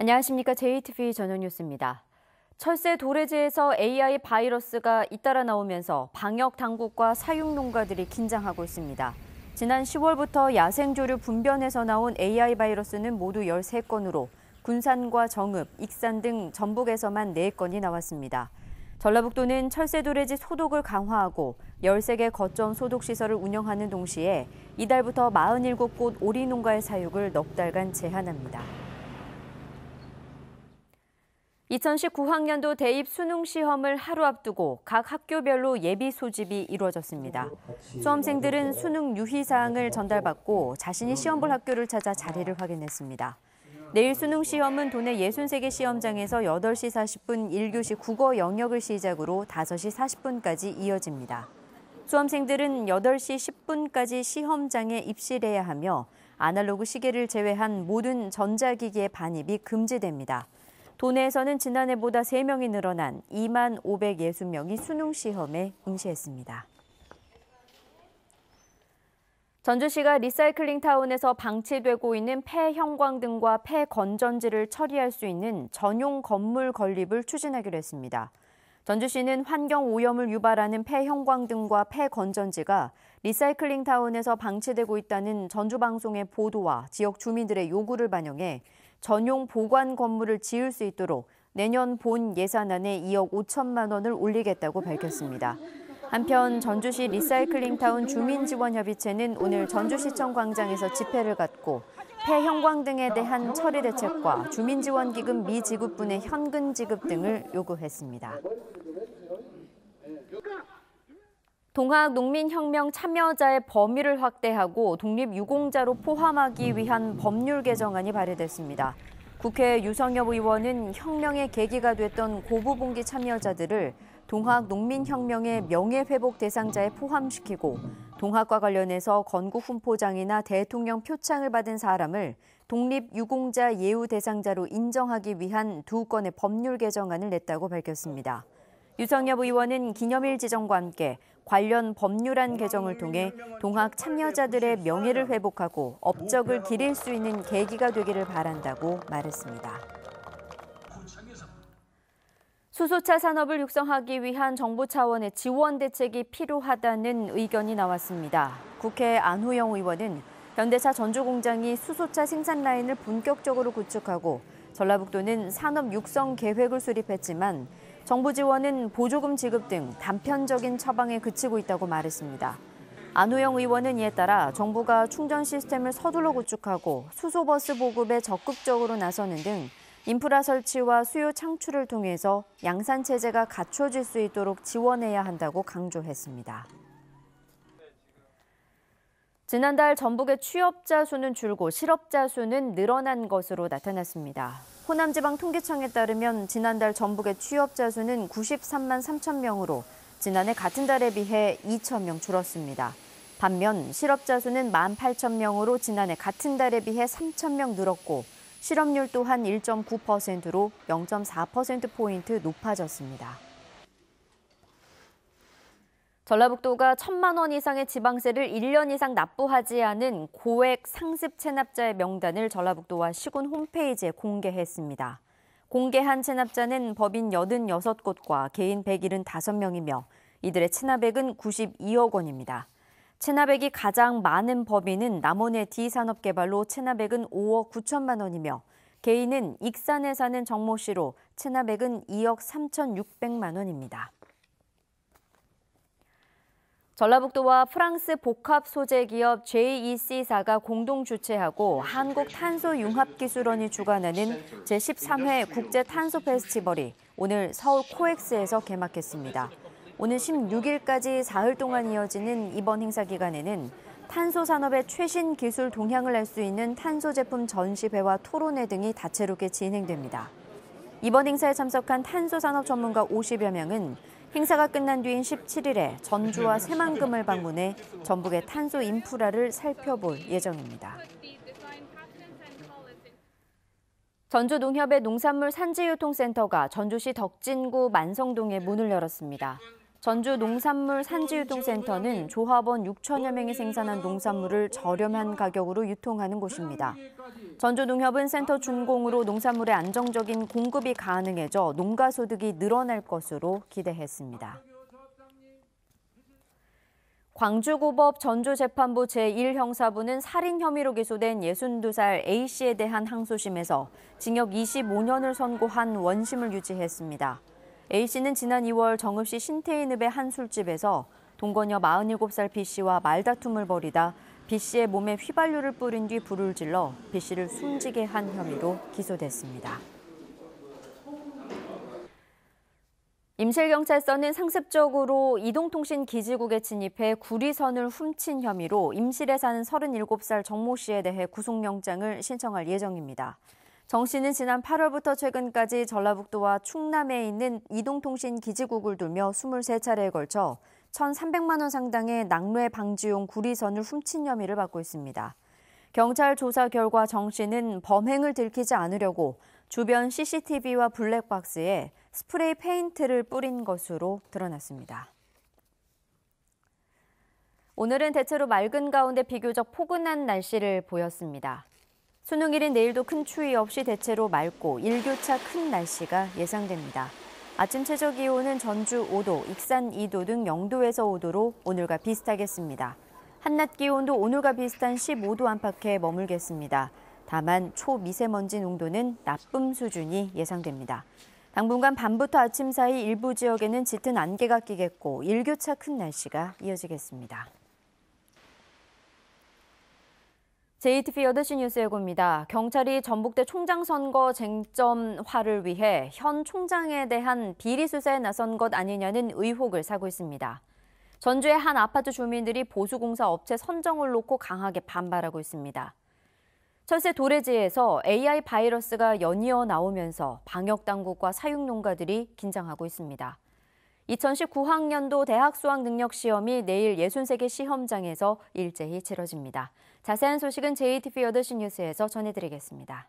안녕하십니까. JTV 저녁 뉴스입니다. 철새 도래지에서 AI 바이러스가 잇따라 나오면서 방역 당국과 사육 농가들이 긴장하고 있습니다. 지난 10월부터 야생조류 분변에서 나온 AI 바이러스는 모두 13건으로 군산과 정읍, 익산 등 전북에서만 4건이 나왔습니다. 전라북도는 철새 도래지 소독을 강화하고 13개 거점 소독시설을 운영하는 동시에 이달부터 47곳 오리 농가의 사육을 넉 달간 제한합니다. 2019학년도 대입 수능 시험을 하루 앞두고 각 학교별로 예비 소집이 이루어졌습니다. 수험생들은 수능 유의사항을 전달받고 자신이 시험 볼 학교를 찾아 자리를 확인했습니다. 내일 수능 시험은 도내 63개 시험장에서 8시 40분 1교시 국어 영역을 시작으로 5시 40분까지 이어집니다. 수험생들은 8시 10분까지 시험장에 입실해야 하며 아날로그 시계를 제외한 모든 전자기기의 반입이 금지됩니다. 도내에서는 지난해보다 3명이 늘어난 2만 560명이 수능 시험에 응시했습니다. 전주시가 리사이클링 타운에서 방치되고 있는 폐형광등과 폐건전지를 처리할 수 있는 전용 건물 건립을 추진하기로 했습니다. 전주시는 환경 오염을 유발하는 폐형광등과 폐건전지가 리사이클링 타운에서 방치되고 있다는 전주방송의 보도와 지역 주민들의 요구를 반영해 전용 보관 건물을 지을 수 있도록 내년 본 예산안에 2억 5천만 원을 올리겠다고 밝혔습니다. 한편 전주시 리사이클링타운 주민지원협의체는 오늘 전주시청 광장에서 집회를 갖고 폐형광등에 대한 처리 대책과 주민지원기금 미지급분의 현금 지급 등을 요구했습니다. 동학농민혁명 참여자의 범위를 확대하고 독립유공자로 포함하기 위한 법률 개정안이 발의됐습니다. 국회 유성엽 의원은 혁명의 계기가 됐던 고부봉기 참여자들을 동학농민혁명의 명예회복 대상자에 포함시키고 동학과 관련해서 건국훈포장이나 대통령 표창을 받은 사람을 독립유공자 예우 대상자로 인정하기 위한 2건의 법률 개정안을 냈다고 밝혔습니다. 유성엽 의원은 기념일 지정과 함께 관련 법률안 개정을 통해 동학 참여자들의 명예를 회복하고 업적을 기릴 수 있는 계기가 되기를 바란다고 말했습니다. 수소차 산업을 육성하기 위한 정부 차원의 지원 대책이 필요하다는 의견이 나왔습니다. 국회 안호영 의원은 현대차 전주공장이 수소차 생산 라인을 본격적으로 구축하고 전라북도는 산업 육성 계획을 수립했지만 정부 지원은 보조금 지급 등 단편적인 처방에 그치고 있다고 말했습니다. 안호영 의원은 이에 따라 정부가 충전 시스템을 서둘러 구축하고 수소버스 보급에 적극적으로 나서는 등 인프라 설치와 수요 창출을 통해서 양산 체제가 갖춰질 수 있도록 지원해야 한다고 강조했습니다. 지난달 전북의 취업자 수는 줄고 실업자 수는 늘어난 것으로 나타났습니다. 호남지방통계청에 따르면 지난달 전북의 취업자 수는 93만 3천 명으로 지난해 같은 달에 비해 2천 명 줄었습니다. 반면 실업자 수는 1만 8천 명으로 지난해 같은 달에 비해 3천 명 늘었고 실업률 또한 1.9%로 0.4%포인트 높아졌습니다. 전라북도가 1,000만 원 이상의 지방세를 1년 이상 납부하지 않은 고액 상습 체납자의 명단을 전라북도와 시군 홈페이지에 공개했습니다. 공개한 체납자는 법인 86곳과 개인 175명이며 이들의 체납액은 92억 원입니다. 체납액이 가장 많은 법인은 남원의 D산업개발로 체납액은 5억 9천만 원이며 개인은 익산에 사는 정모 씨로 체납액은 2억 3,600만 원입니다. 전라북도와 프랑스 복합 소재 기업 JEC사가 공동 주최하고 한국탄소융합기술원이 주관하는 제13회 국제탄소 페스티벌이 오늘 서울 코엑스에서 개막했습니다. 오늘 16일까지 사흘 동안 이어지는 이번 행사 기간에는 탄소 산업의 최신 기술 동향을 알 수 있는 탄소 제품 전시회와 토론회 등이 다채롭게 진행됩니다. 이번 행사에 참석한 탄소 산업 전문가 50여 명은 행사가 끝난 뒤인 17일에 전주와 새만금을 방문해 전북의 탄소 인프라를 살펴볼 예정입니다. 전주농협의 농산물 산지유통센터가 전주시 덕진구 만성동에 문을 열었습니다. 전주 농산물 산지유통센터는 조합원 6천여 명이 생산한 농산물을 저렴한 가격으로 유통하는 곳입니다. 전주농협은 센터 준공으로 농산물의 안정적인 공급이 가능해져 농가 소득이 늘어날 것으로 기대했습니다. 광주고법 전주재판부 제1형사부는 살인 혐의로 기소된 62살 A씨에 대한 항소심에서 징역 25년을 선고한 원심을 유지했습니다. A씨는 지난 2월 정읍시 신태인읍의 한 술집에서 동거녀 47살 B씨와 말다툼을 벌이다 B씨의 몸에 휘발유를 뿌린 뒤 불을 질러 B씨를 숨지게 한 혐의로 기소됐습니다. 임실경찰서는 상습적으로 이동통신 기지국에 진입해 구리선을 훔친 혐의로 임실에 사는 37살 정모 씨에 대해 구속영장을 신청할 예정입니다. 정 씨는 지난 8월부터 최근까지 전라북도와 충남에 있는 이동통신 기지국을 두며 23차례에 걸쳐 1,300만 원 상당의 낙뢰 방지용 구리선을 훔친 혐의를 받고 있습니다. 경찰 조사 결과 정 씨는 범행을 들키지 않으려고 주변 CCTV와 블랙박스에 스프레이 페인트를 뿌린 것으로 드러났습니다. 오늘은 대체로 맑은 가운데 비교적 포근한 날씨를 보였습니다. 수능일인 내일도 큰 추위 없이 대체로 맑고 일교차 큰 날씨가 예상됩니다. 아침 최저 기온은 전주 5도, 익산 2도 등 0도에서 5도로 오늘과 비슷하겠습니다. 한낮 기온도 오늘과 비슷한 15도 안팎에 머물겠습니다. 다만 초미세먼지 농도는 나쁨 수준이 예상됩니다. 당분간 밤부터 아침 사이 일부 지역에는 짙은 안개가 끼겠고 일교차 큰 날씨가 이어지겠습니다. JTBC 8시 뉴스 예고입니다. 경찰이 전북대 총장 선거 쟁점화를 위해 현 총장에 대한 비리 수사에 나선 것 아니냐는 의혹을 사고 있습니다. 전주의 한 아파트 주민들이 보수공사 업체 선정을 놓고 강하게 반발하고 있습니다. 철새 도래지에서 AI 바이러스가 연이어 나오면서 방역당국과 사육농가들이 긴장하고 있습니다. 2019학년도 대학 수학 능력 시험이 내일 63개 시험장에서 일제히 치러집니다. 자세한 소식은 JTBC 8시 뉴스에서 전해드리겠습니다.